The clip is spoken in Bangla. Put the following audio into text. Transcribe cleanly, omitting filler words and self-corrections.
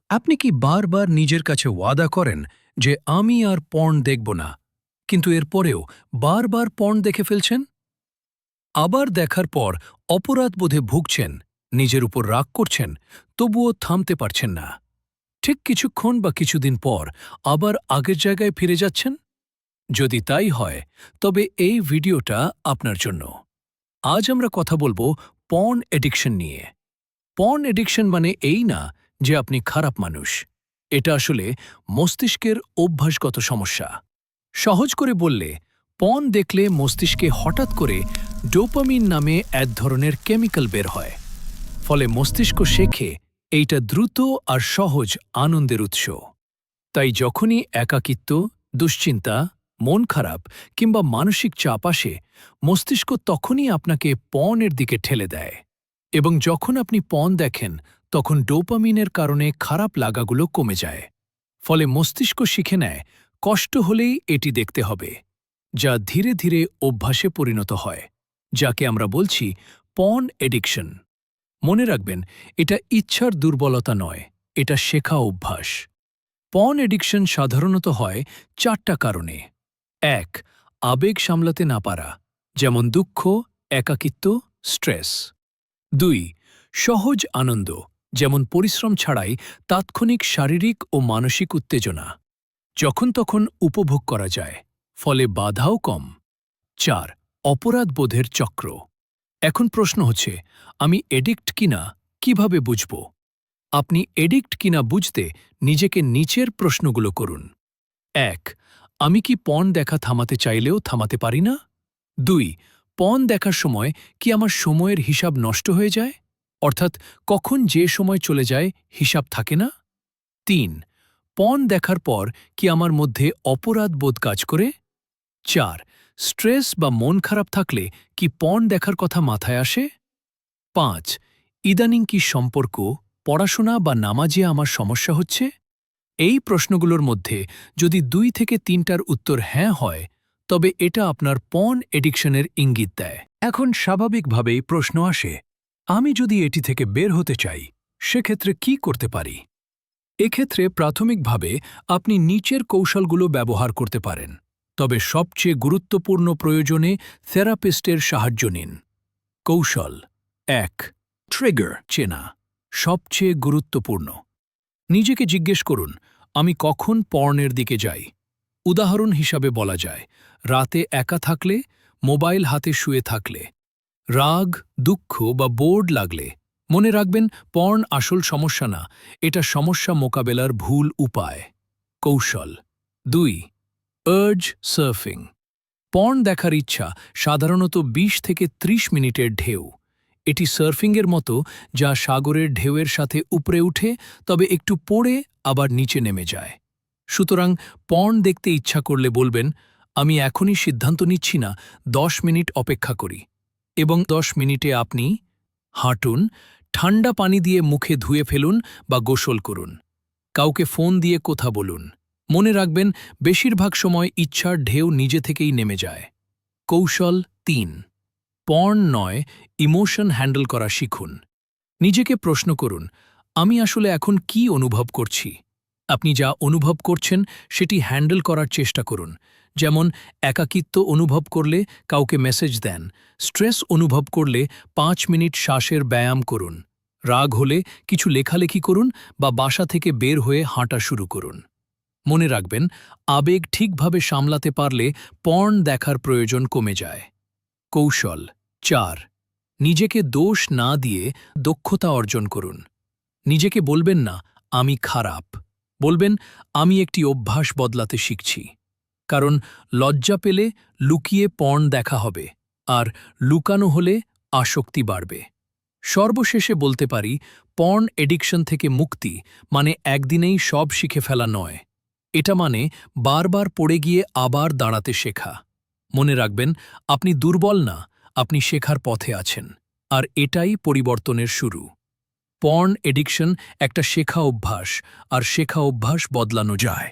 আপনি কি বারবার নিজের কাছে ওয়াদা করেন যে আমি আর পর্ন দেখব না, কিন্তু এরপরেও বারবার পর্ন দেখে ফেলছেন? আবার দেখার পর অপরাধবোধে ভুগছেন, নিজের উপর রাগ করছেন, তবুও থামতে পারছেন না। ঠিক কিছুক্ষণ বা কিছুদিন পর আবার আগের জায়গায় ফিরে যাচ্ছেন? যদি তাই হয়, তবে এই ভিডিওটা আপনার জন্য। আজ আমরা কথা বলবো পর্ন এডিকশন নিয়ে। পর্ন এডিকশন মানে এই না যে আপনি খারাপ মানুষ। এটা আসলে মস্তিষ্কের অভ্যাসগত সমস্যা। সহজ করে বললে, পর্ন দেখলে মস্তিষ্কে হঠাৎ করে ডোপামিন নামে এক ধরনের কেমিক্যাল বের হয়। ফলে মস্তিষ্ক শেখে এইটা দ্রুত আর সহজ আনন্দের উৎস। তাই যখনই একাকিত্ব, দুশ্চিন্তা, মন খারাপ কিংবা মানসিক চাপ আসে, মস্তিষ্ক তখনই আপনাকে পর্নের দিকে ঠেলে দেয়। এবং যখন আপনি পর্ন দেখেন, তখন ডোপামিনের কারণে খারাপ লাগাগুলো কমে যায়। ফলে মস্তিষ্ক শিখে নেয় কষ্ট হলেই এটি দেখতে হবে, যা ধীরে ধীরে অভ্যাসে পরিণত হয়, যাকে আমরা বলছি পর্ন এডিকশন। মনে রাখবেন, এটা ইচ্ছার দুর্বলতা নয়, এটা শেখা অভ্যাস। পর্ন এডিকশন সাধারণত হয় 4টা কারণে। 1. আবেগ সামলাতে না পারা, যেমন দুঃখ, একাকিত্ব, স্ট্রেস। 2. সহজ আনন্দ, যেমন পরিশ্রম ছাড়াই তাৎক্ষণিক শারীরিক ও মানসিক উত্তেজনা, যখন তখন উপভোগ করা যায়, ফলে বাধাও কম। 4. অপরাধবোধের চক্র। এখন প্রশ্ন হচ্ছে, আমি এডিক্ট কিনা কিভাবে বুঝব? আপনি এডিক্ট কিনা বুঝতে নিজেকে নিচের প্রশ্নগুলো করুন। 1. আমি কি পর্ন দেখা থামাতে চাইলেও থামাতে পারি না? 2. পর্ন দেখার সময় কি আমার সময়ের হিসাব নষ্ট হয়ে যায়? অর্থাৎ কখন যে সময় চলে যায় হিসাব থাকে না? 3. পর্ন দেখার পর কি আমার মধ্যে অপরাধ বোধ কাজ করে? 4. স্ট্রেস বা মন খারাপ থাকলে কি পর্ন দেখার কথা মাথায় আসে? 5. ইদানিং কি সম্পর্ক, পড়াশোনা বা নামাজে আমার সমস্যা হচ্ছে? এই প্রশ্নগুলোর মধ্যে যদি 2 থেকে 3টার উত্তর হ্যাঁ হয়, তবে এটা আপনার পর্ন এডিকশনের ইঙ্গিত দেয়। এখন স্বাভাবিকভাবেই প্রশ্ন আসে, আমি যদি এটি থেকে বের হতে চাই, সেক্ষেত্রে কি করতে পারি? এক্ষেত্রে প্রাথমিকভাবে আপনি নিচের কৌশলগুলো ব্যবহার করতে পারেন, তবে সবচেয়ে গুরুত্বপূর্ণ প্রয়োজনে থেরাপিস্টের সাহায্য নিন। কৌশল 1. ট্রিগার চেনা। সবচেয়ে গুরুত্বপূর্ণ। নিজেকে জিজ্ঞেস করুন, আমি কখন পর্নের দিকে যাই? উদাহরণ হিসাবে বলা যায়, রাতে একা থাকলে, মোবাইল হাতে শুয়ে থাকলে, রাগ, দুঃখ বা বোর্ড লাগলে। মনে রাখবেন, পর্ন আসল সমস্যা না, এটা সমস্যা মোকাবেলার ভুল উপায়। কৌশল 2. Urge surfing. পর্ন দেখার ইচ্ছা সাধারণত 20 থেকে 30 মিনিটের ঢেউ। এটি সার্ফিংয়ের মতো, যা সাগরের ঢেউয়ের সাথে উপরে উঠে, তবে একটু পড়ে আবার নিচে নেমে যায়। সুতরাং পর্ন দেখতে ইচ্ছা করলে বলবেন, আমি এখনই সিদ্ধান্ত নিচ্ছি না, 10 মিনিট অপেক্ষা করি। এবং 10 মিনিটে আপনি হাঁটুন, ঠান্ডা পানি দিয়ে মুখে ধুয়ে ফেলুন বা গোসল করুন। কাউকে ফোন দিয়ে কথা বলুন। মনে রাখবেন, বেশিরভাগ সময় ইচ্ছার ঢেউ নিজে থেকেই নেমে যায়। কৌশল 3. পর্ন নয়, ইমোশন হ্যান্ডেল করা শিখুন। নিজেকে প্রশ্ন করুন, আমি আসলে এখন কি অনুভব করছি? আপনি যা অনুভব করছেন সেটি হ্যান্ডেল করার চেষ্টা করুন। যেমন, একাকিত্ব অনুভব করলে কাউকে মেসেজ দেন, স্ট্রেস অনুভব করলে 5 মিনিট শ্বাসের ব্যায়াম করুন, রাগ হলে কিছু লেখালেখি করুন বা বাসা থেকে বের হয়ে হাঁটা শুরু করুন। মনে রাখবেন, আবেগ ঠিকভাবে সামলাতে পারলে পর্ন দেখার প্রয়োজন কমে যায়। কৌশল 4. নিজেকে দোষ না দিয়ে দক্ষতা অর্জন করুন। নিজেকে বলবেন না, আমি খারাপ। বলবেন, আমি একটি অভ্যাস বদলাতে শিখছি। কারণ লজ্জা পেলে লুকিয়ে পর্ন দেখা হবে, আর লুকানো হলে আসক্তি বাড়বে। সর্বশেষে বলতে পারি, পর্ন এডিকশন থেকে মুক্তি মানে একদিনেই সব শিখে ফেলা নয়। এটা মানে বারবার পড়ে গিয়ে আবার দাঁড়াতে শেখা। মনে রাখবেন, আপনি দুর্বল না, আপনি শেখার পথে আছেন। আর এটাই পরিবর্তনের শুরু। পর্ন এডিকশন একটা শেখা অভ্যাস, আর শেখা অভ্যাস বদলানো যায়।